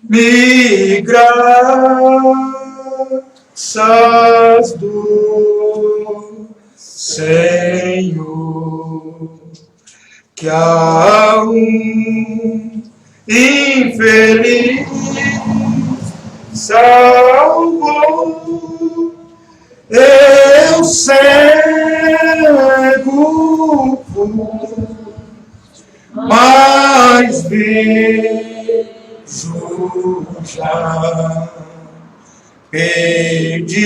me graças do Senhor, que há um infeliz salvou, eu cego fui, mas vejo já, perdido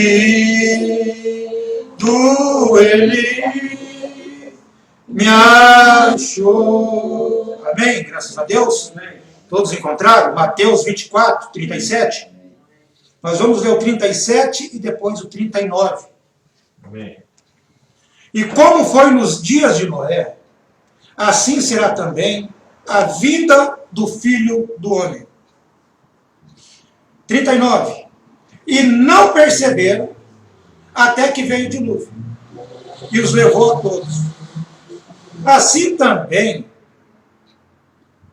ele me achou. Amém? Graças a Deus. Amém. Todos encontraram? Mateus 24, 37. Nós vamos ler o 37 e depois o 39. Amém. E como foi nos dias de Noé, assim será também a vida do Filho do Homem. 39. E não perceberam até que veio o dilúvio e os levou a todos. Assim também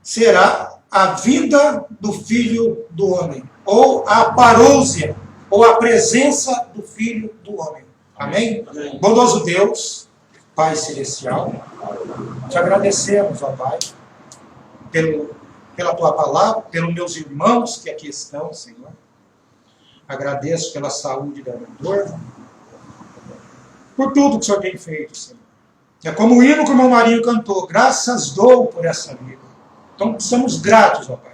será a vinda do Filho do Homem, ou a parousia, ou a presença do Filho do Homem. Amém? Amém. Bondoso Deus, Pai Celestial, te agradecemos, ó Pai, pela Tua palavra, pelos meus irmãos que aqui estão, Senhor. Agradeço pela saúde da minha dor, por tudo que o Senhor tem feito, Senhor. É como o hino que o irmão Marinho cantou, graças dou por essa vida. Então, somos gratos, ó Pai.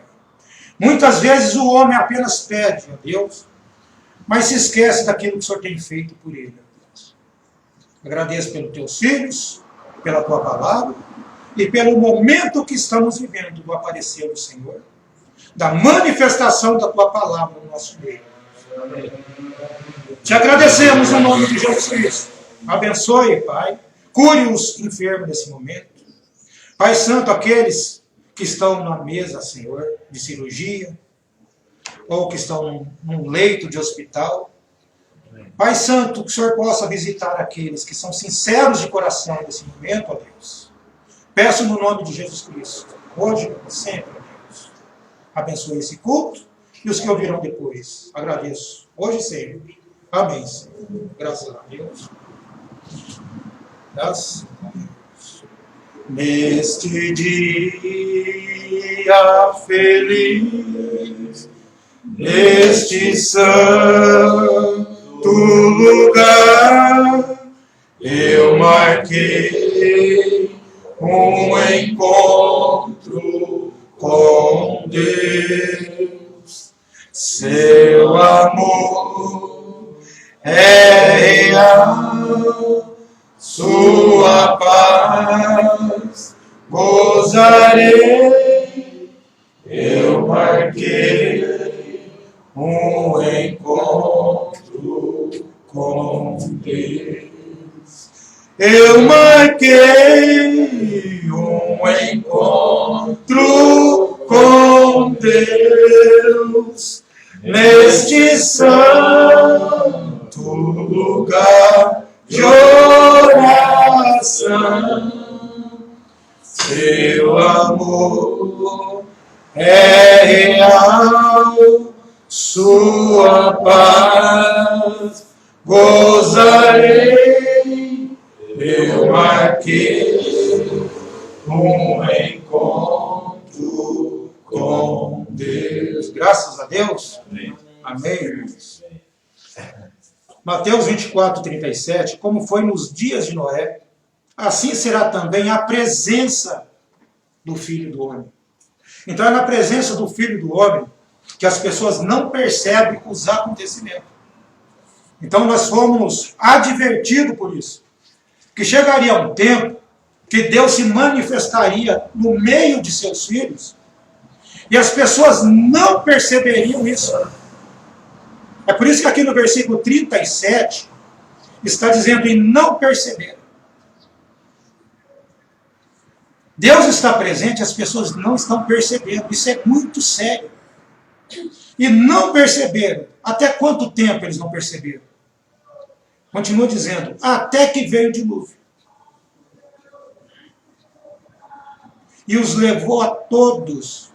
Muitas vezes o homem apenas pede a Deus, mas se esquece daquilo que o Senhor tem feito por ele, ó Deus. Agradeço pelos teus filhos, pela tua palavra, e pelo momento que estamos vivendo do aparecer do Senhor, da manifestação da tua palavra no nosso meio. Amém. Te agradecemos no nome de Jesus Cristo. Abençoe, Pai. Cure os enfermos nesse momento. Pai Santo, aqueles que estão na mesa, Senhor, de cirurgia, ou que estão num leito de hospital. Pai Santo, que o Senhor possa visitar aqueles que são sinceros de coração nesse momento, ó Deus. Peço no nome de Jesus Cristo, hoje e sempre, ó Deus. Abençoe esse culto e os que ouvirão depois. Agradeço, hoje e sempre. Amém, Senhor. Graças a Deus. Graças a Deus. Neste dia feliz, neste santo lugar, eu marquei um encontro com Deus. Seu amor é real, sua paz gozarei. Eu marquei um encontro com Deus. Eu marquei um encontro com Deus neste santo lugar de oração. Seu amor é real, sua paz gozarei. Eu marquei um encontro com Deus. Graças a Deus. Amém. Amém. Mateus 24, 37, como foi nos dias de Noé, assim será também a presença do Filho do Homem. Então é na presença do Filho do Homem que as pessoas não percebem os acontecimentos. Então nós fomos advertidos por isso, que chegaria um tempo que Deus se manifestaria no meio de seus filhos e as pessoas não perceberiam isso. É por isso que aqui no versículo 37 está dizendo, e não perceberam. Deus está presente, as pessoas não estão percebendo. Isso é muito sério. E não perceberam. Até quanto tempo eles não perceberam? Continua dizendo, até que veio o dilúvio. E os levou a todos.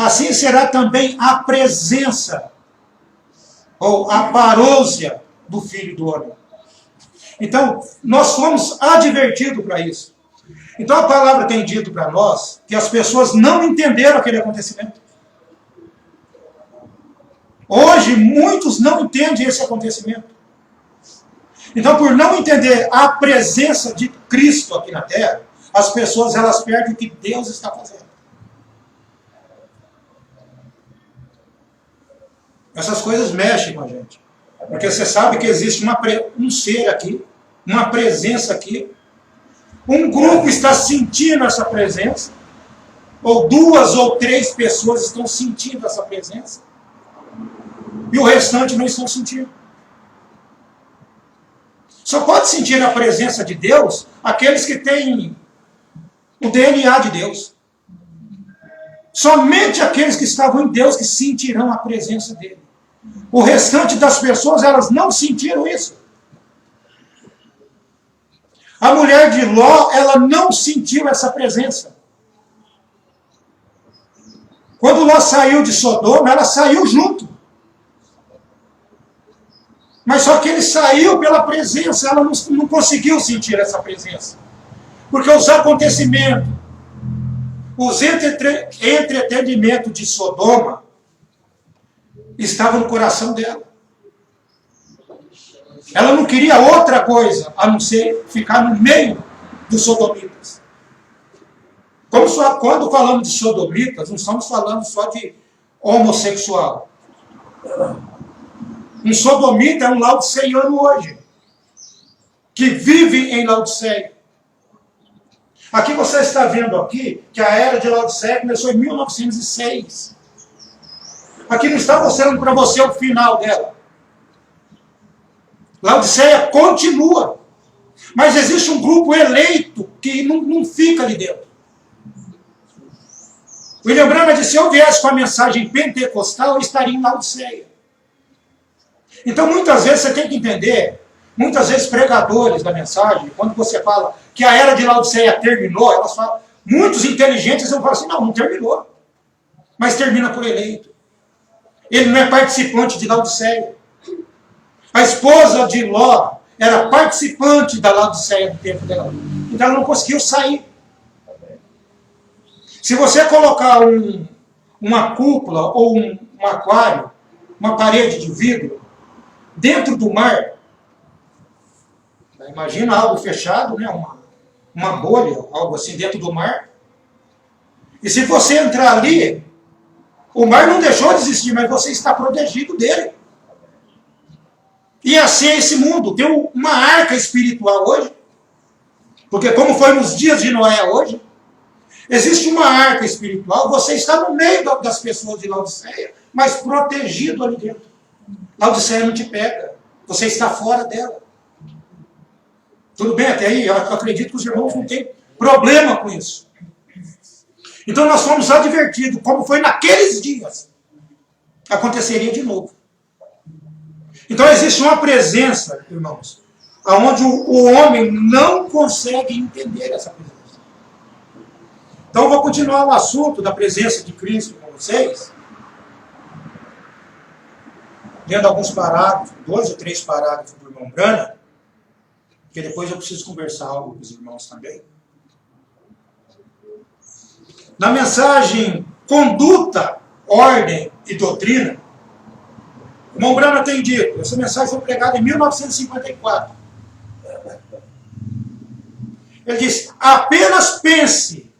assim será também a presença, ou a parousia do Filho do Homem. Então, nós fomos advertidos para isso. Então, a palavra tem dito para nós que as pessoas não entenderam aquele acontecimento. Hoje, muitos não entendem esse acontecimento. Então, por não entender a presença de Cristo aqui na Terra, as pessoas elas perdem o que Deus está fazendo. Essas coisas mexem com a gente. Porque você sabe que existe um ser aqui, uma presença aqui. Um grupo está sentindo essa presença. Ou 2 ou 3 pessoas estão sentindo essa presença. E o restante não estão sentindo. Só pode sentir a presença de Deus aqueles que têm o DNA de Deus. Somente aqueles que estavam em Deus que sentirão a presença dele. O restante das pessoas, elas não sentiram isso. A mulher de Ló, ela não sentiu essa presença. Quando Ló saiu de Sodoma, ela saiu junto. Mas só que ele saiu pela presença, ela não conseguiu sentir essa presença. Porque os acontecimentos, os entretenimentos de Sodoma estavam no coração dela. Ela não queria outra coisa a não ser ficar no meio dos sodomitas. Quando falamos de sodomitas, não estamos falando só de homossexual. Um sodomita é um laodiceiano hoje, que vive em Laodiceia. Aqui você está vendo aqui que a era de Laodiceia começou em 1906. Aqui não está mostrando para você o final dela. Laodiceia continua. Mas existe um grupo eleito que não fica ali dentro. William Branham disse, se eu viesse com a mensagem pentecostal, eu estaria em Laodiceia. Então, muitas vezes, você tem que entender, muitas vezes pregadores da mensagem, quando você fala que a era de Laodiceia terminou, elas falam, muitos inteligentes vão falar assim, não terminou. Mas termina por eleito. Ele não é participante de Laodiceia. A esposa de Ló era participante da Laodiceia do tempo dela. Então ela não conseguiu sair. Se você colocar uma cúpula ou um aquário, uma parede de vidro, dentro do mar, imagina algo fechado, né? uma bolha, algo assim dentro do mar. E se você entrar ali, o mar não deixou de existir, mas você está protegido dele. E assim é esse mundo. Tem uma arca espiritual hoje, porque como foi nos dias de Noé hoje, existe uma arca espiritual, você está no meio das pessoas de Laodiceia, mas protegido ali dentro. Laodiceia não te pega, você está fora dela. Tudo bem até aí? Eu acredito que os irmãos não têm problema com isso. Então nós fomos advertidos, como foi naqueles dias, aconteceria de novo. Então existe uma presença, irmãos, onde o homem não consegue entender essa presença. Então eu vou continuar o assunto da presença de Cristo com vocês, lendo alguns parágrafos, 2 ou 3 parágrafos do irmão Branham, porque depois eu preciso conversar algo com os irmãos também. Na mensagem Conduta, Ordem e Doutrina, o irmão Branham tem dito, essa mensagem foi pregada em 1954. Ele diz, apenas pense,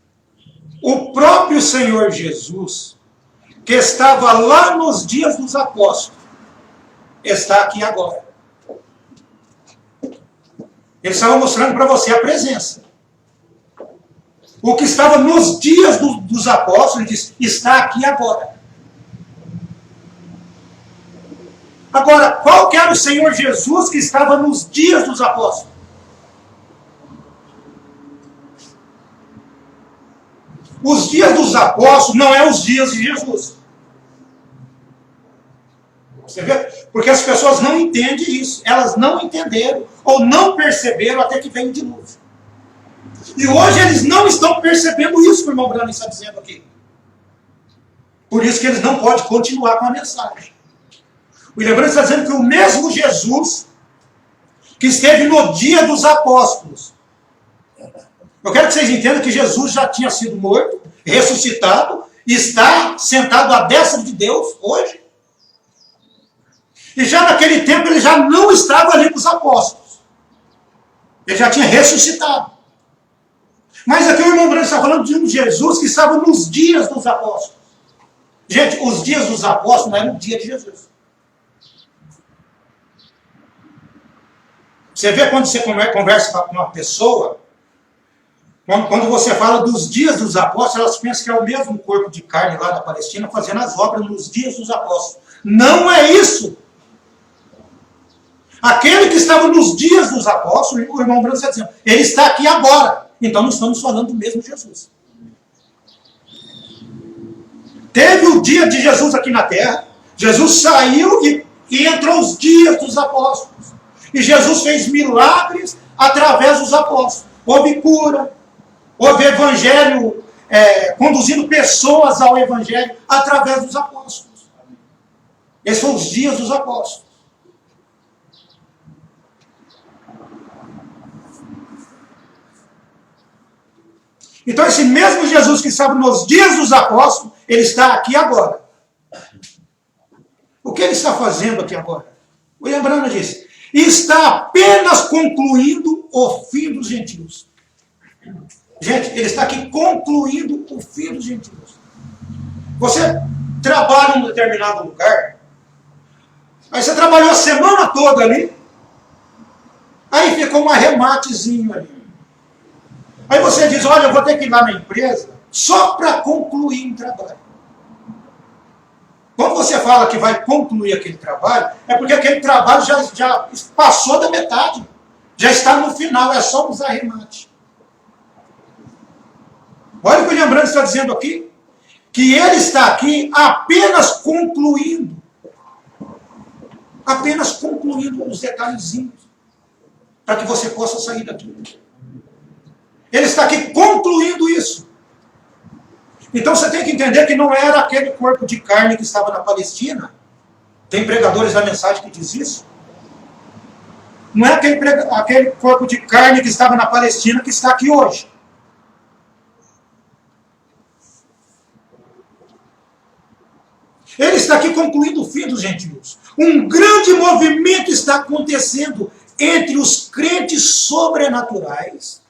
o próprio Senhor Jesus, que estava lá nos dias dos apóstolos, está aqui agora. Ele estava mostrando para você a presença. O que estava nos dias dos apóstolos, ele diz, está aqui agora. Agora, qual que era o Senhor Jesus que estava nos dias dos apóstolos? Os dias dos apóstolos não é os dias de Jesus. Você vê? Porque as pessoas não entendem isso. Elas não entenderam ou não perceberam até que veio o dilúvio. E hoje eles não estão percebendo isso que o irmão Branham está dizendo aqui. Por isso que eles não podem continuar com a mensagem. O William Branham está dizendo que o mesmo Jesus que esteve no dia dos apóstolos. Eu quero que vocês entendam que Jesus já tinha sido morto, ressuscitado, está sentado à destra de Deus hoje. E já naquele tempo ele já não estava ali com os apóstolos. Ele já tinha ressuscitado. Mas aqui o irmão Branham está falando de um Jesus que estava nos dias dos apóstolos. Gente, os dias dos apóstolos não eram o dia de Jesus. Você vê quando você conversa com uma pessoa, quando você fala dos dias dos apóstolos, elas pensam que é o mesmo corpo de carne lá da Palestina fazendo as obras nos dias dos apóstolos. Não é isso. Aquele que estava nos dias dos apóstolos, o irmão Branham está dizendo, ele está aqui agora. Então não estamos falando do mesmo Jesus. Teve o dia de Jesus aqui na terra, Jesus saiu e entrou os dias dos apóstolos. E Jesus fez milagres através dos apóstolos. Houve cura, houve evangelho, conduzindo pessoas ao evangelho através dos apóstolos. Esses foram os dias dos apóstolos. Então esse mesmo Jesus que estava nos dias dos apóstolos, ele está aqui agora. O que ele está fazendo aqui agora? O William Branham disse, está apenas concluindo o fim dos gentios. Gente, ele está aqui concluindo o fim dos gentios. Você trabalha em um determinado lugar, aí você trabalhou a semana toda ali, aí ficou um arrematezinho ali. Aí você diz, olha, eu vou ter que ir lá na empresa só para concluir um trabalho. Quando você fala que vai concluir aquele trabalho, é porque aquele trabalho já passou da metade. Já está no final, é só uns arremates. Olha o que o William Branham está dizendo aqui. Que ele está aqui apenas concluindo. Apenas concluindo os detalhezinhos. Para que você possa sair daqui. Ele está aqui concluindo isso. Então você tem que entender que não era aquele corpo de carne que estava na Palestina. Tem pregadores da mensagem que diz isso. Não é aquele corpo de carne que estava na Palestina que está aqui hoje. Ele está aqui concluindo o fim dos gentios. Um grande movimento está acontecendo entre os crentes sobrenaturais.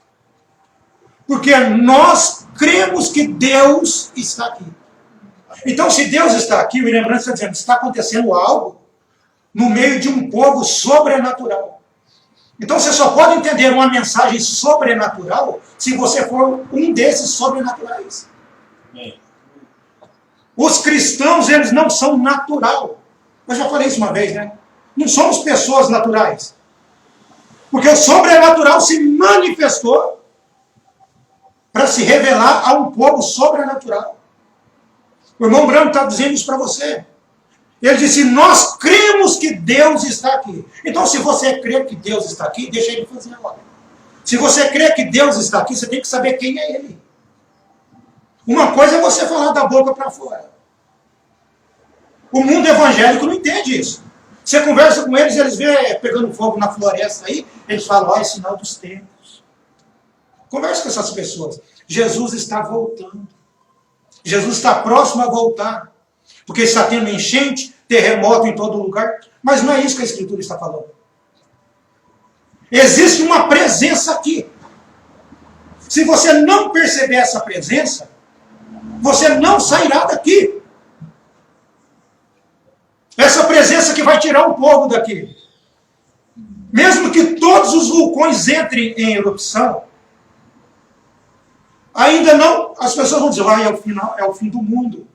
Porque nós cremos que Deus está aqui. Então, se Deus está aqui, o William Branham está dizendo, está acontecendo algo no meio de um povo sobrenatural. Então, você só pode entender uma mensagem sobrenatural se você for um desses sobrenaturais. Os cristãos, eles não são natural. Eu já falei isso uma vez, né? Não somos pessoas naturais. Porque o sobrenatural se manifestou para se revelar a um povo sobrenatural. O irmão Branham está dizendo isso para você. Ele disse, nós cremos que Deus está aqui. Então, se você crê que Deus está aqui, deixa ele fazer a obra. Se você crê que Deus está aqui, você tem que saber quem é Ele. Uma coisa é você falar da boca para fora. O mundo evangélico não entende isso. Você conversa com eles vê pegando fogo na floresta aí, eles falam, é sinal dos tempos. Converse com essas pessoas. Jesus está voltando. Jesus está próximo a voltar. Porque está tendo enchente, terremoto em todo lugar. Mas não é isso que a Escritura está falando. Existe uma presença aqui. Se você não perceber essa presença, você não sairá daqui. Essa presença que vai tirar o povo daqui. Mesmo que todos os vulcões entrem em erupção, ainda não, as pessoas vão dizer, é o fim do mundo.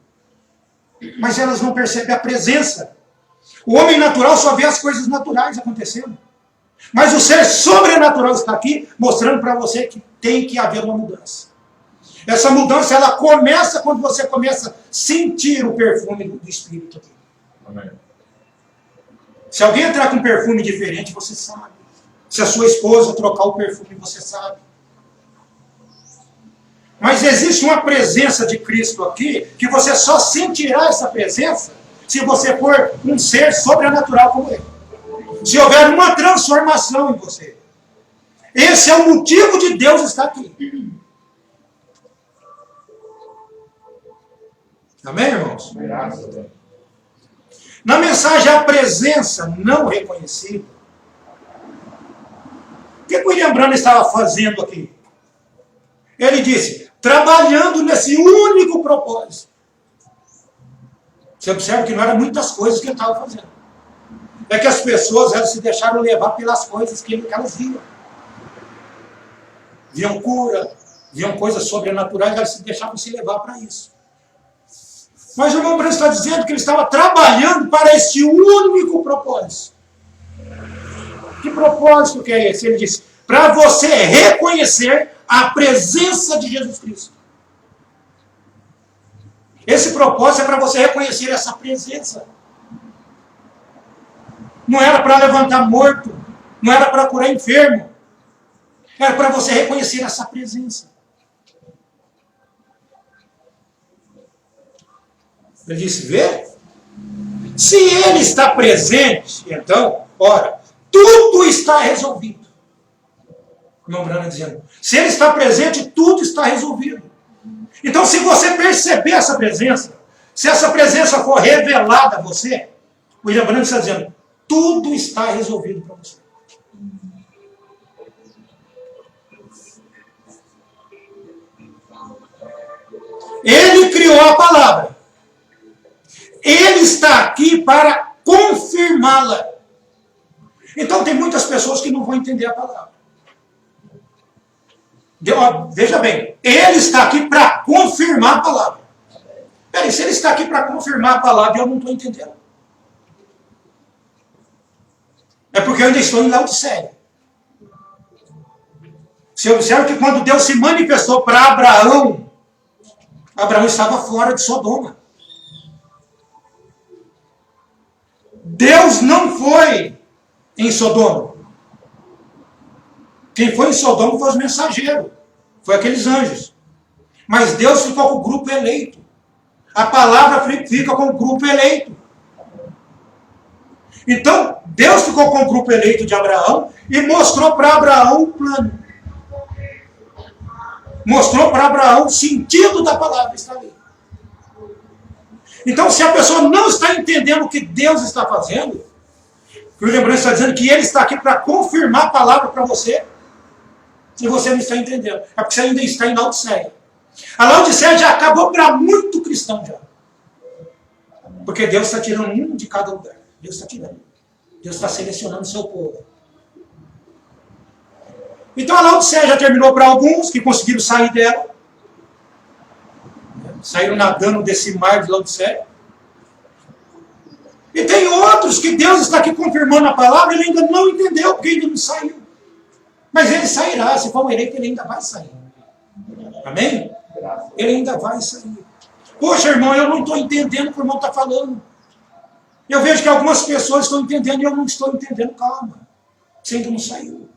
Mas elas não percebem a presença. O homem natural só vê as coisas naturais acontecendo. Mas o ser sobrenatural está aqui, mostrando para você que tem que haver uma mudança. Essa mudança, ela começa quando você começa a sentir o perfume do Espírito aqui. Amém. Se alguém entrar com um perfume diferente, você sabe. Se a sua esposa trocar o perfume, você sabe. Mas existe uma presença de Cristo aqui, que você só sentirá essa presença se você for um ser sobrenatural como ele. Se houver uma transformação em você. Esse é o motivo de Deus estar aqui. Amém, irmãos? Na mensagem A Presença Não Reconhecida, o que o William Branham estava fazendo aqui? Ele disse, trabalhando nesse único propósito. Você observa que não eram muitas coisas que ele estava fazendo. É que as pessoas elas se deixaram levar pelas coisas que elas viam. Viam cura, viam coisas sobrenaturais, elas se deixavam se levar para isso. Mas o irmão Branham está dizendo que ele estava trabalhando para este único propósito. Que propósito que é esse? Ele disse, para você reconhecer a presença de Jesus Cristo. Esse propósito é para você reconhecer essa presença. Não era para levantar morto, não era para curar enfermo. Era para você reconhecer essa presença. Ele disse, vê? Se ele está presente, então, ora, tudo está resolvido. O irmão Branham dizendo, se ele está presente, tudo está resolvido. Então, se você perceber essa presença, se essa presença for revelada a você, o William Branham está dizendo, tudo está resolvido para você. Ele criou a palavra. Ele está aqui para confirmá-la. Então tem muitas pessoas que não vão entender a palavra. Veja bem, ele está aqui para confirmar a palavra. Peraí, se ele está aqui para confirmar a palavra, eu não estou entendendo. É porque eu ainda estou em Laodiceia. Você observa que quando Deus se manifestou para Abraão, Abraão estava fora de Sodoma. Deus não foi em Sodoma. Quem foi em Sodoma foi os mensageiros. Foi aqueles anjos. Mas Deus ficou com o grupo eleito. A palavra fica com o grupo eleito. Então, Deus ficou com o grupo eleito de Abraão e mostrou para Abraão o plano. Mostrou para Abraão o sentido da palavra. Está ali. Então, se a pessoa não está entendendo o que Deus está fazendo, o William Branham está dizendo que ele está aqui para confirmar a palavra para você, se você não está entendendo. É porque você ainda está em Laodiceia. A Laodiceia já acabou para muito cristão já. Porque Deus está tirando um de cada lugar. Deus está tirando. Deus está selecionando o seu povo. Então a Laodiceia já terminou para alguns que conseguiram sair dela. Saíram nadando desse mar de Laodiceia. E tem outros que Deus está aqui confirmando a palavra, ele ainda não entendeu, porque ainda não saiu. Mas ele sairá, se for um eleito, ele ainda vai sair. Amém? Ele ainda vai sair. Poxa, irmão, eu não estou entendendo o que o irmão está falando. Eu vejo que algumas pessoas estão entendendo e eu não estou entendendo. Calma. Você ainda não saiu.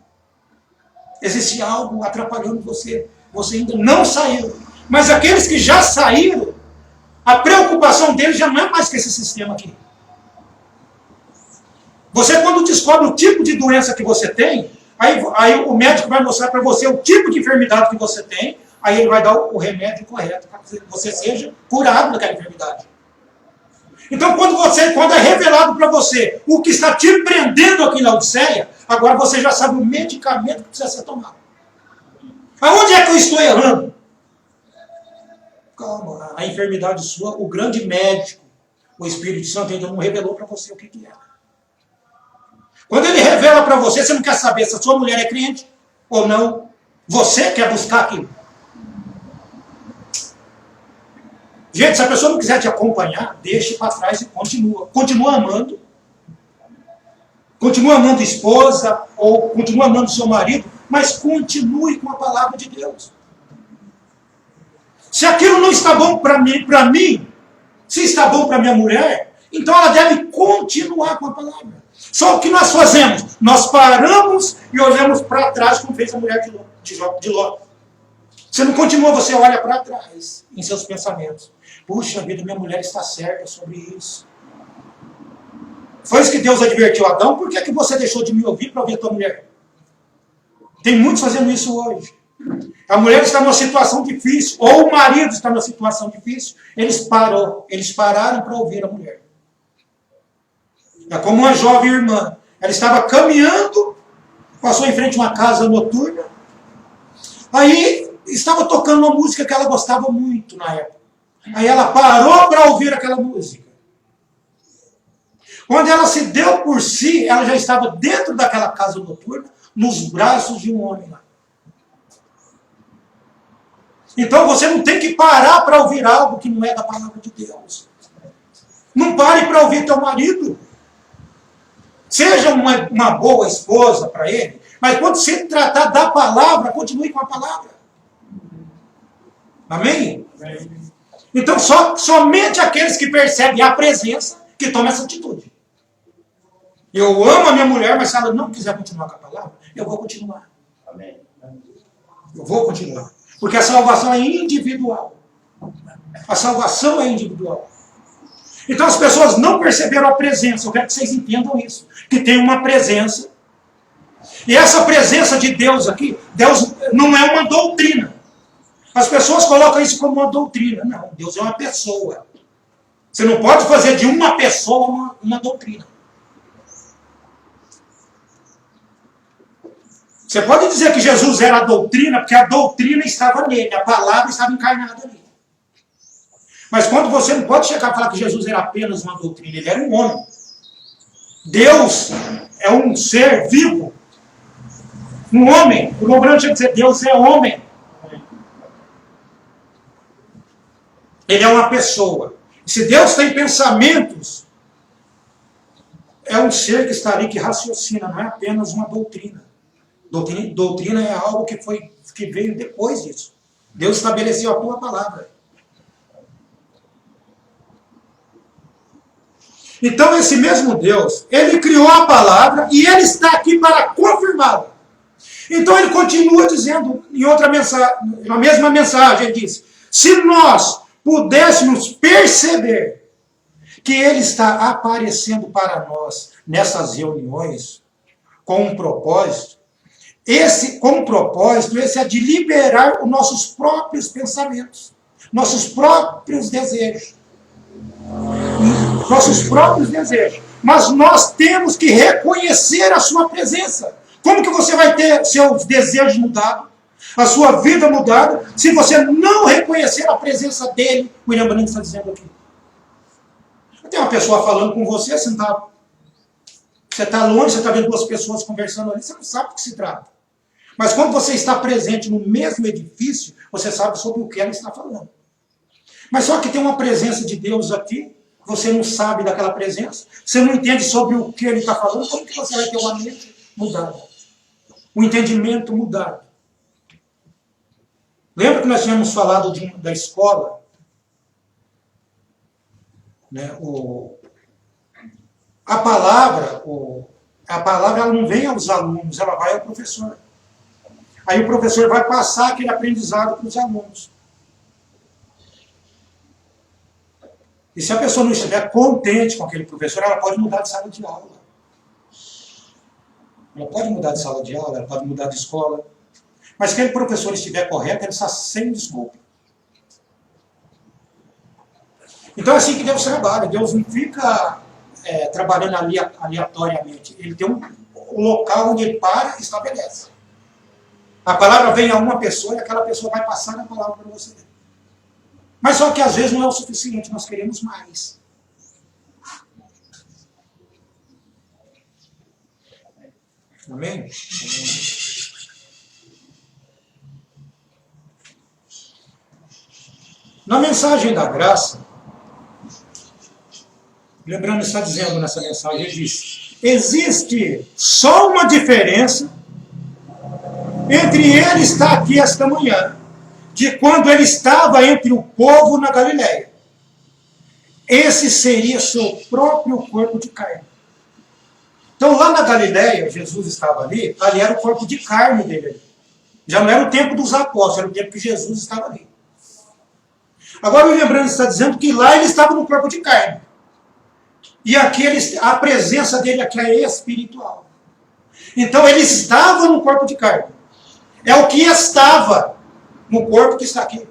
Existe algo atrapalhando você. Você ainda não saiu. Mas aqueles que já saíram, a preocupação deles já não é mais que esse sistema aqui. Você, quando descobre o tipo de doença que você tem, aí o médico vai mostrar para você o tipo de enfermidade que você tem, aí ele vai dar o remédio correto para que você seja curado daquela enfermidade. Então, quando é revelado para você o que está te prendendo aqui na Laodiceia, agora você já sabe o medicamento que precisa ser tomado. Aonde é que eu estou errando? Calma, a enfermidade sua, o grande médico, o Espírito Santo ainda não revelou para você o que é. Quando ele revela para você, você não quer saber se a sua mulher é crente ou não. Você quer buscar aquilo. Gente, se a pessoa não quiser te acompanhar, deixe para trás e continua. Continua amando. Continua amando a esposa ou continua amando seu marido, mas continue com a palavra de Deus. Se aquilo não está bom para mim, se está bom para minha mulher, então ela deve continuar com a palavra. Só o que nós fazemos? Nós paramos e olhamos para trás como fez a mulher de Ló. Você não continua, você olha para trás em seus pensamentos. Puxa vida, minha mulher está certa sobre isso. Foi isso que Deus advertiu Adão. Por que você deixou de me ouvir para ouvir a tua mulher? Tem muitos fazendo isso hoje. A mulher está numa situação difícil, ou o marido está numa situação difícil, eles pararam para ouvir a mulher. É como uma jovem irmã. Ela estava caminhando, passou em frente a uma casa noturna, aí estava tocando uma música que ela gostava muito na época. Aí ela parou para ouvir aquela música. Quando ela se deu por si, ela já estava dentro daquela casa noturna, nos braços de um homem lá. Então você não tem que parar para ouvir algo que não é da palavra de Deus. Não pare para ouvir teu marido. Seja uma boa esposa para ele, mas quando se tratar da palavra, continue com a palavra. Amém? Então somente aqueles que percebem a presença que tomam essa atitude. Eu amo a minha mulher, mas se ela não quiser continuar com a palavra, eu vou continuar. Amém. Eu vou continuar. Porque a salvação é individual. A salvação é individual. Então as pessoas não perceberam a presença. Eu quero que vocês entendam isso. Que tem uma presença. E essa presença de Deus aqui, Deus não é uma doutrina. As pessoas colocam isso como uma doutrina. Não, Deus é uma pessoa. Você não pode fazer de uma pessoa uma doutrina. Você pode dizer que Jesus era a doutrina, porque a doutrina estava nele, a palavra estava encarnada ali. Mas quando você não pode chegar a falar que Jesus era apenas uma doutrina, ele era um homem. Deus é um ser vivo. Um homem. O Lombrando tinha que dizer, Deus é homem. Ele é uma pessoa. E se Deus tem pensamentos, é um ser que está ali, que raciocina, não é apenas uma doutrina. Doutrina é algo que veio depois disso. Deus estabeleceu a tua palavra. Então esse mesmo Deus, ele criou a palavra e ele está aqui para confirmá-la. Então ele continua dizendo em outra mensagem, na mesma mensagem, ele diz: se nós pudéssemos perceber que ele está aparecendo para nós nessas reuniões com um propósito, esse é de liberar os nossos próprios pensamentos, nossos próprios desejos. Nossos próprios desejos. Mas nós temos que reconhecer a sua presença. Como que você vai ter seus desejos mudados, a sua vida mudada, se você não reconhecer a presença dele? William Branham está dizendo aqui. Tem uma pessoa falando com você, você está longe, você está vendo duas pessoas conversando ali, você não sabe do que se trata. Mas quando você está presente no mesmo edifício, você sabe sobre o que ela está falando. Mas só que tem uma presença de Deus aqui, você não sabe daquela presença, você não entende sobre o que ele está falando, como que você vai ter uma mente mudada? O entendimento mudado. Lembra que nós tínhamos falado da escola? Né? A palavra ela não vem aos alunos, ela vai ao professor. Aí o professor vai passar aquele aprendizado para os alunos. E se a pessoa não estiver contente com aquele professor, ela pode mudar de sala de aula. Ela pode mudar de sala de aula, ela pode mudar de escola. Mas se aquele professor estiver correto, ele está sem desculpa. Então é assim que Deus trabalha. Deus não fica trabalhando aleatoriamente. Ele tem um local onde ele para e estabelece. A palavra vem a uma pessoa e aquela pessoa vai passar a palavra para você. Mas só que às vezes não é o suficiente, nós queremos mais. Amém? Na mensagem da graça, lembrando, está dizendo nessa mensagem, ele diz: existe só uma diferença entre ele estar aqui esta manhã, de quando ele estava entre o povo na Galileia. Esse seria seu próprio corpo de carne. Então lá na Galileia, Jesus estava ali era o corpo de carne dele. Já não era o tempo dos apóstolos, era o tempo que Jesus estava ali. Agora o William Branham está dizendo que lá ele estava no corpo de carne. E aqui a presença dele aqui é espiritual. Então ele estava no corpo de carne. É o que estava no corpo que está aqui.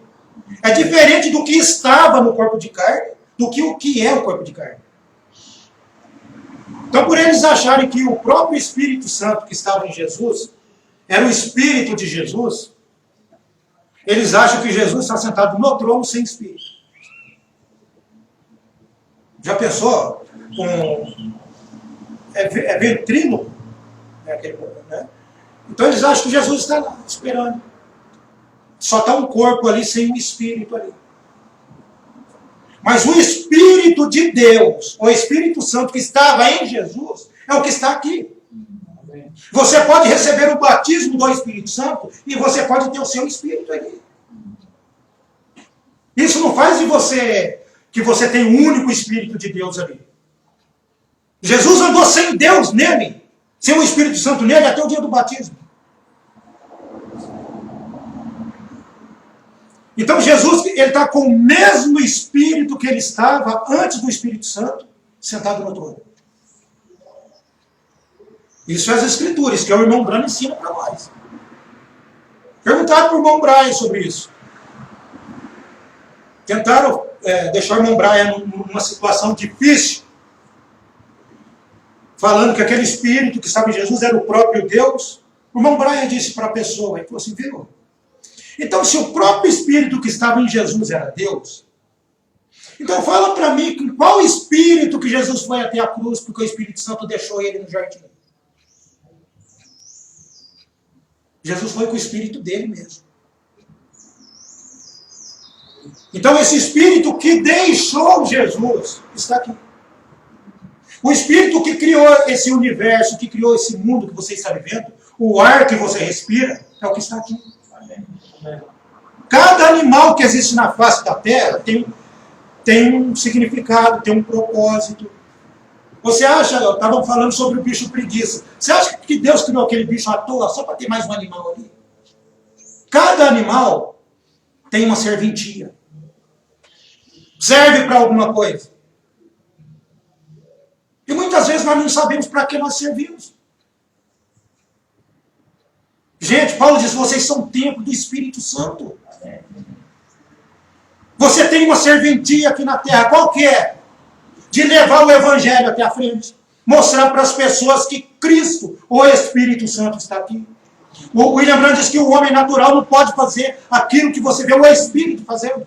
É diferente do que estava no corpo de carne, do que o que é o corpo de carne. Então, por eles acharem que o próprio Espírito Santo que estava em Jesus era o Espírito de Jesus, eles acham que Jesus está sentado no trono sem Espírito. Já pensou? É ventríloco? Né? Então eles acham que Jesus está lá, esperando. Só está um corpo ali sem um Espírito ali. Mas o Espírito de Deus, o Espírito Santo que estava em Jesus, é o que está aqui. Você pode receber o batismo do Espírito Santo e você pode ter o seu Espírito ali. Isso não faz de você que você tem o único Espírito de Deus ali. Jesus andou sem Deus nele, sem o Espírito Santo nele até o dia do batismo. Então Jesus está com o mesmo Espírito que ele estava antes do Espírito Santo, sentado no trono. Isso é as Escrituras, que o irmão Branham ensina para nós. Perguntaram para o irmão Brian sobre isso. Tentaram deixar o irmão Brian numa situação difícil, falando que aquele Espírito que estava em Jesus era o próprio Deus. O irmão Brian disse para a pessoa, ele falou assim, viu? Então, se o próprio Espírito que estava em Jesus era Deus, então fala para mim qual Espírito que Jesus foi até a cruz, porque o Espírito Santo deixou ele no jardim. Jesus foi com o Espírito dele mesmo. Então, esse Espírito que deixou Jesus está aqui. O Espírito que criou esse universo, que criou esse mundo que você está vivendo, o ar que você respira, é o que está aqui. Cada animal que existe na face da terra tem um significado, tem um propósito. Você acha, eu estava falando sobre o bicho preguiça, você acha que Deus criou aquele bicho à toa só para ter mais um animal ali? Cada animal tem uma serventia. Serve para alguma coisa. E muitas vezes nós não sabemos para que nós servimos. Gente, Paulo diz, vocês são templo do Espírito Santo. Você tem uma serventia aqui na terra, qual que é? De levar o Evangelho até a frente. Mostrar para as pessoas que Cristo, o Espírito Santo, está aqui. O William Branham diz que o homem natural não pode fazer aquilo que você vê o Espírito fazendo.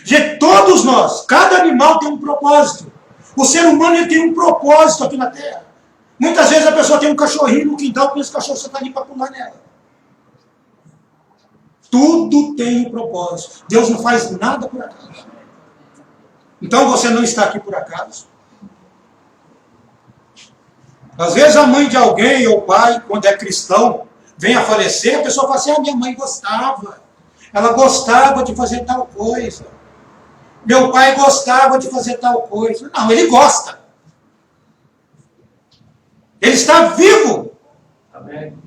Gente, todos nós, cada animal tem um propósito. O ser humano ele tem um propósito aqui na terra. Muitas vezes a pessoa tem um cachorrinho no quintal, e esse cachorro só está ali para pular nela. Tudo tem um propósito. Deus não faz nada por acaso. Então você não está aqui por acaso. Às vezes a mãe de alguém ou o pai, quando é cristão, vem a falecer, a pessoa fala assim, minha mãe gostava. Ela gostava de fazer tal coisa. Meu pai gostava de fazer tal coisa. Não, ele gosta. Ele está vivo. Amém.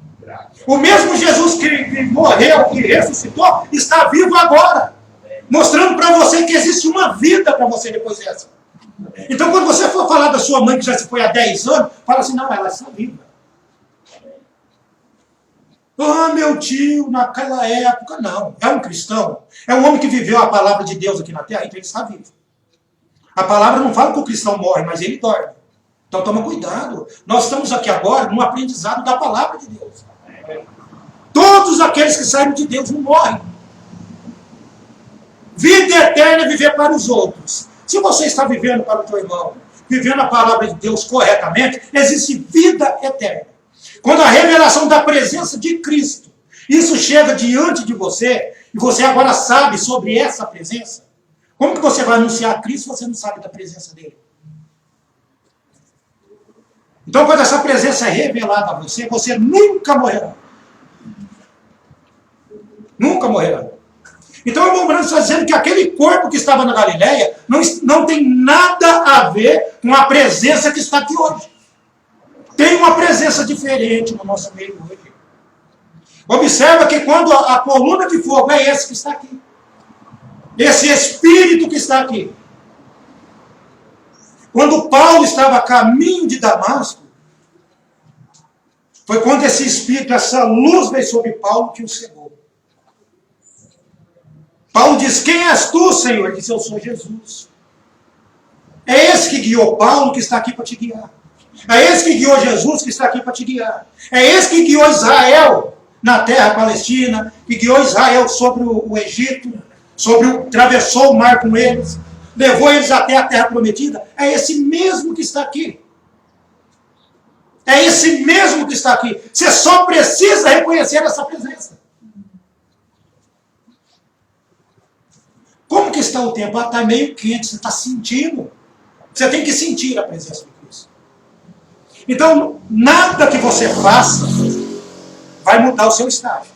O mesmo Jesus que morreu, que ressuscitou, está vivo agora. Mostrando para você que existe uma vida para você depois dessa. Então, quando você for falar da sua mãe que já se foi há 10 anos, fala assim, não, ela está viva. Ah, meu tio, naquela época, não. É um cristão. É um homem que viveu a palavra de Deus aqui na terra, então ele está vivo. A palavra não fala que o cristão morre, mas ele dorme. Então toma cuidado. Nós estamos aqui agora no aprendizado da palavra de Deus. Todos aqueles que saíram de Deus não morrem. Vida eterna é viver para os outros. Se você está vivendo para o teu irmão, vivendo a palavra de Deus corretamente, existe vida eterna. Quando a revelação da presença de Cristo, isso chega diante de você, e você agora sabe sobre essa presença, como que você vai anunciar Cristo se você não sabe da presença dele? Então, quando essa presença é revelada a você, você nunca morrerá. Nunca morrerá. Então, o irmão Branham está dizendo que aquele corpo que estava na Galileia não tem nada a ver com a presença que está aqui hoje. Tem uma presença diferente no nosso meio hoje. Observa que quando a coluna de fogo é esse que está aqui. Esse espírito que está aqui. Quando Paulo estava a caminho de Damasco, foi quando esse espírito, essa luz veio sobre Paulo que o cegou. Paulo diz: quem és tu, Senhor? Ele disse: eu sou Jesus. É esse que guiou Paulo que está aqui para te guiar. É esse que guiou Jesus que está aqui para te guiar. É esse que guiou Israel na terra palestina, que guiou Israel sobre o Egito, atravessou o mar com eles, levou eles até a terra prometida. É esse mesmo que está aqui. É esse mesmo que está aqui. Você só precisa reconhecer essa presença. Como que está o tempo? Está meio quente, você está sentindo. Você tem que sentir a presença de Cristo. Então, nada que você faça vai mudar o seu estágio.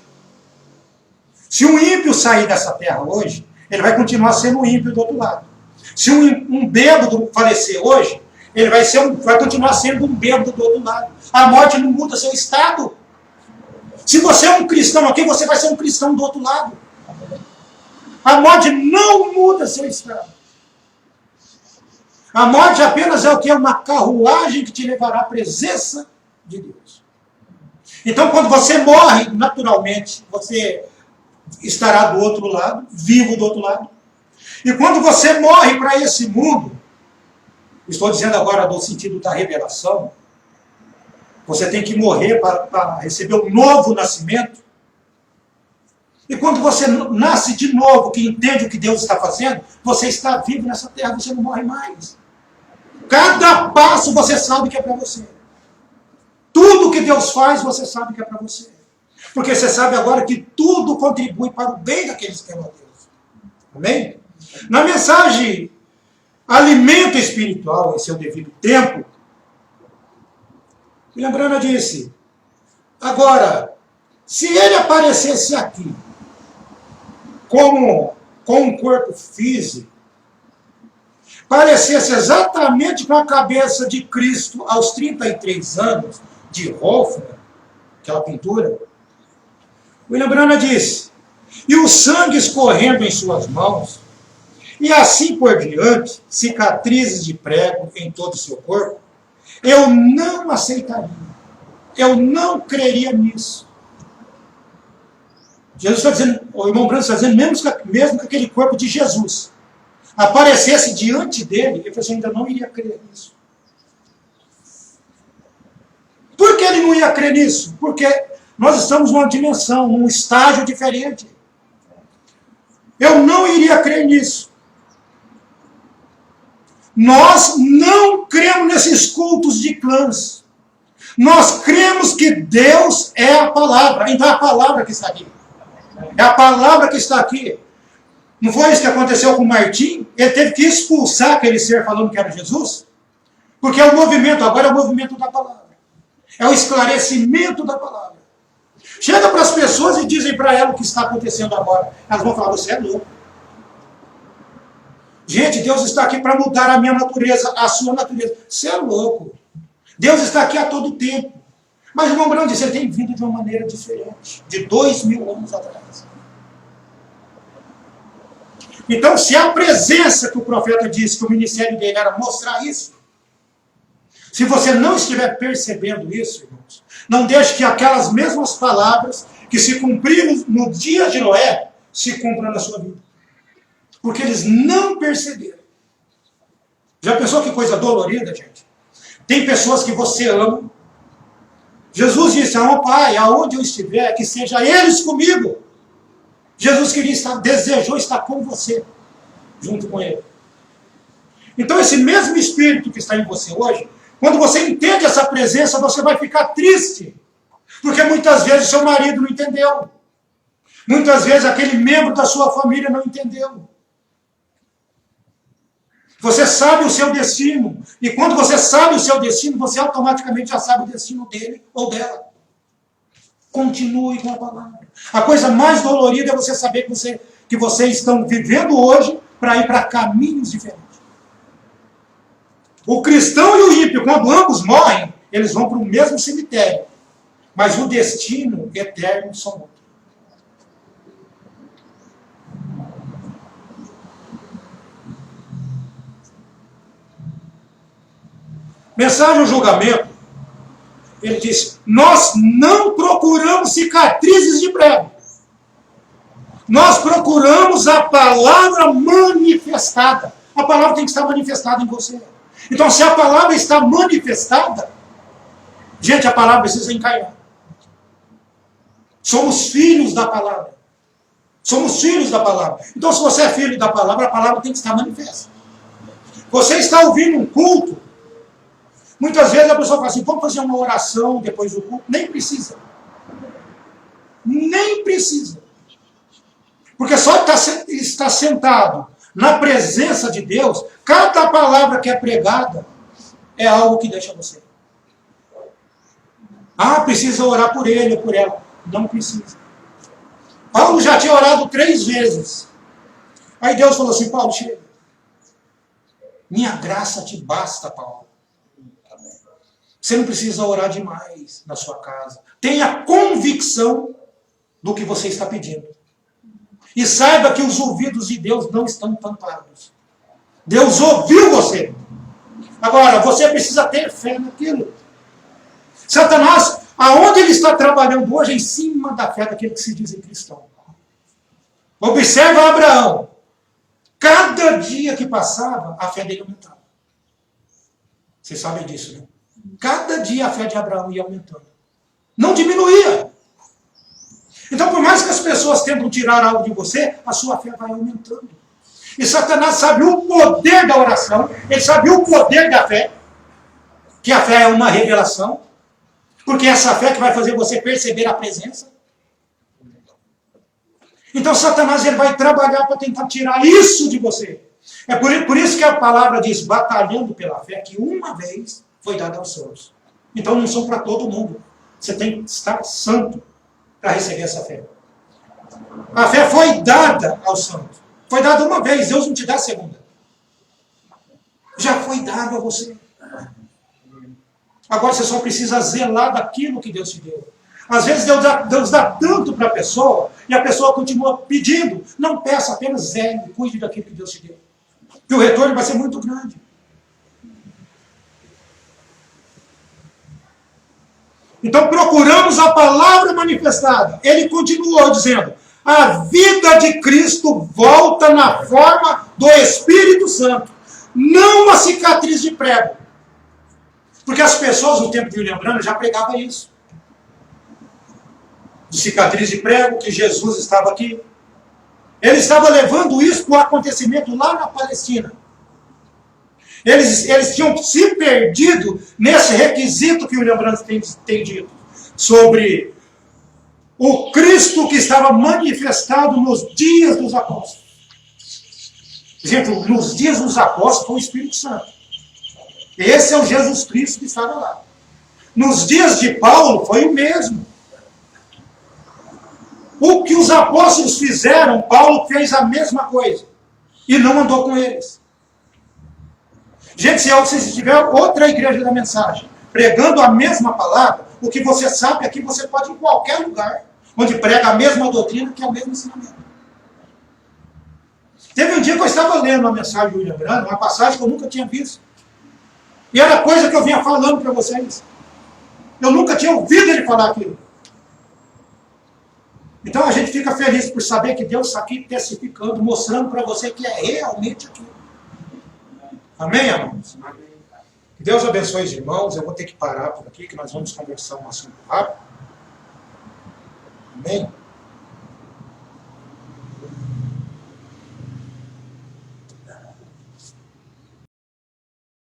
Se um ímpio sair dessa terra hoje, ele vai continuar sendo um ímpio do outro lado. Se um bêbado falecer hoje, ele vai continuar sendo um bêbado do outro lado. A morte não muda seu estado. Se você é um cristão aqui, você vai ser um cristão do outro lado. A morte não muda seu estado. A morte apenas é o que? É uma carruagem que te levará à presença de Deus. Então, quando você morre, naturalmente, você estará do outro lado, vivo do outro lado. E quando você morre para esse mundo, estou dizendo agora no sentido da revelação, você tem que morrer para receber um novo nascimento. E quando você nasce de novo, que entende o que Deus está fazendo, você está vivo nessa terra, você não morre mais. Cada passo você sabe que é para você. Tudo que Deus faz, você sabe que é para você. Porque você sabe agora que tudo contribui para o bem daqueles que amam a Deus. Amém? Na mensagem Alimento Espiritual em seu devido tempo, lembrando disse, agora, se ele aparecesse aqui com um corpo físico, parecesse exatamente com a cabeça de Cristo aos 33 anos, de Hofmann, aquela pintura, William Branham disse, e o sangue escorrendo em suas mãos, e assim por diante, cicatrizes de prego em todo o seu corpo, eu não aceitaria, eu não creria nisso. Jesus está dizendo, o irmão Branham está dizendo, mesmo que aquele corpo de Jesus aparecesse diante dele, ele falou assim, ainda não iria crer nisso. Por que ele não ia crer nisso? Porque nós estamos numa dimensão, num estágio diferente. Eu não iria crer nisso. Nós não cremos nesses cultos de clãs. Nós cremos que Deus é a palavra. Então é a palavra que está aqui. É a palavra que está aqui. Não foi isso que aconteceu com Martim? Ele teve que expulsar aquele ser falando que era Jesus? Porque é o movimento, agora é o movimento da palavra. É o esclarecimento da palavra. Chega para as pessoas e dizem para elas o que está acontecendo agora. Elas vão falar, você é louco. Gente, Deus está aqui para mudar a minha natureza, a sua natureza. Você é louco. Deus está aqui a todo tempo. Mas o irmão Branham disse, ele tem vindo de uma maneira diferente. De 2000 anos atrás. Então, se a presença que o profeta disse que o ministério dele era mostrar isso, se você não estiver percebendo isso, irmãos, não deixe que aquelas mesmas palavras que se cumpriram no dia de Noé se cumpram na sua vida. Porque eles não perceberam. Já pensou que coisa dolorida, gente? Tem pessoas que você ama. Jesus disse, Pai, aonde eu estiver, que seja eles comigo. Jesus desejou estar com você, junto com ele. Então esse mesmo Espírito que está em você hoje, quando você entende essa presença, você vai ficar triste. Porque muitas vezes seu marido não entendeu. Muitas vezes aquele membro da sua família não entendeu. Você sabe o seu destino. E quando você sabe o seu destino, você automaticamente já sabe o destino dele ou dela. Continue com a palavra. A coisa mais dolorida é você saber que vocês estão vivendo hoje para ir para caminhos diferentes. O cristão e o ímpio, quando ambos morrem, eles vão para o mesmo cemitério. Mas o destino eterno são outros. Mensagem ao julgamento, ele diz, nós não procuramos cicatrizes de prego. Nós procuramos a palavra manifestada. A palavra tem que estar manifestada em você. Então, se a palavra está manifestada, gente, a palavra precisa encaiar. Somos filhos da palavra. Somos filhos da palavra. Então, se você é filho da palavra, a palavra tem que estar manifesta. Você está ouvindo um culto, muitas vezes a pessoa fala assim, vamos fazer uma oração depois do culto. Nem precisa. Nem precisa. Porque só está sentado na presença de Deus, cada palavra que é pregada é algo que deixa você. Ah, precisa orar por ele ou por ela. Não precisa. Paulo já tinha orado 3 vezes. Aí Deus falou assim, Paulo, chega. Minha graça te basta, Paulo. Você não precisa orar demais na sua casa. Tenha convicção do que você está pedindo. E saiba que os ouvidos de Deus não estão tampados. Deus ouviu você. Agora, você precisa ter fé naquilo. Satanás, aonde ele está trabalhando hoje, é em cima da fé daquele que se dizem cristão. Observa Abraão. Cada dia que passava, a fé dele aumentava. Vocês sabem disso, né? Cada dia a fé de Abraão ia aumentando. Não diminuía. Então, por mais que as pessoas tentam tirar algo de você, a sua fé vai aumentando. E Satanás sabe o poder da oração, ele sabe o poder da fé, que a fé é uma revelação, porque é essa fé que vai fazer você perceber a presença. Então, Satanás ele vai trabalhar para tentar tirar isso de você. É por isso que a palavra diz, batalhando pela fé, que uma vez foi dada aos santos. Então, não são para todo mundo. Você tem que estar santo para receber essa fé. A fé foi dada aos santos. Foi dada uma vez, Deus não te dá a segunda. Já foi dado a você. Agora você só precisa zelar daquilo que Deus te deu. Às vezes Deus dá tanto para a pessoa e a pessoa continua pedindo. Não peça, apenas zele, cuide daquilo que Deus te deu. E o retorno vai ser muito grande. Então procuramos a palavra manifestada. Ele continuou dizendo, a vida de Cristo volta na forma do Espírito Santo, não uma cicatriz de prego. Porque as pessoas no tempo de William Branham já pregavam isso. De cicatriz de prego, que Jesus estava aqui. Ele estava levando isso para o acontecimento lá na Palestina. Eles tinham se perdido nesse requisito que o William Branham tem dito. Sobre o Cristo que estava manifestado nos dias dos apóstolos. Gente, nos dias dos apóstolos foi o Espírito Santo. Esse é o Jesus Cristo que estava lá. Nos dias de Paulo foi o mesmo. O que os apóstolos fizeram, Paulo fez a mesma coisa. E não andou com eles. Gente, se tiver outra igreja da mensagem, pregando a mesma palavra, o que você sabe é que você pode ir em qualquer lugar, onde prega a mesma doutrina, que é o mesmo ensinamento. Teve um dia que eu estava lendo uma mensagem de William Branham, uma passagem que eu nunca tinha visto. E era coisa que eu vinha falando para vocês. Eu nunca tinha ouvido ele falar aquilo. Então a gente fica feliz por saber que Deus está aqui testificando, mostrando para você que é realmente aquilo. Amém, amados? Que Deus abençoe os irmãos. Eu vou ter que parar por aqui, que nós vamos conversar um assunto rápido. Amém?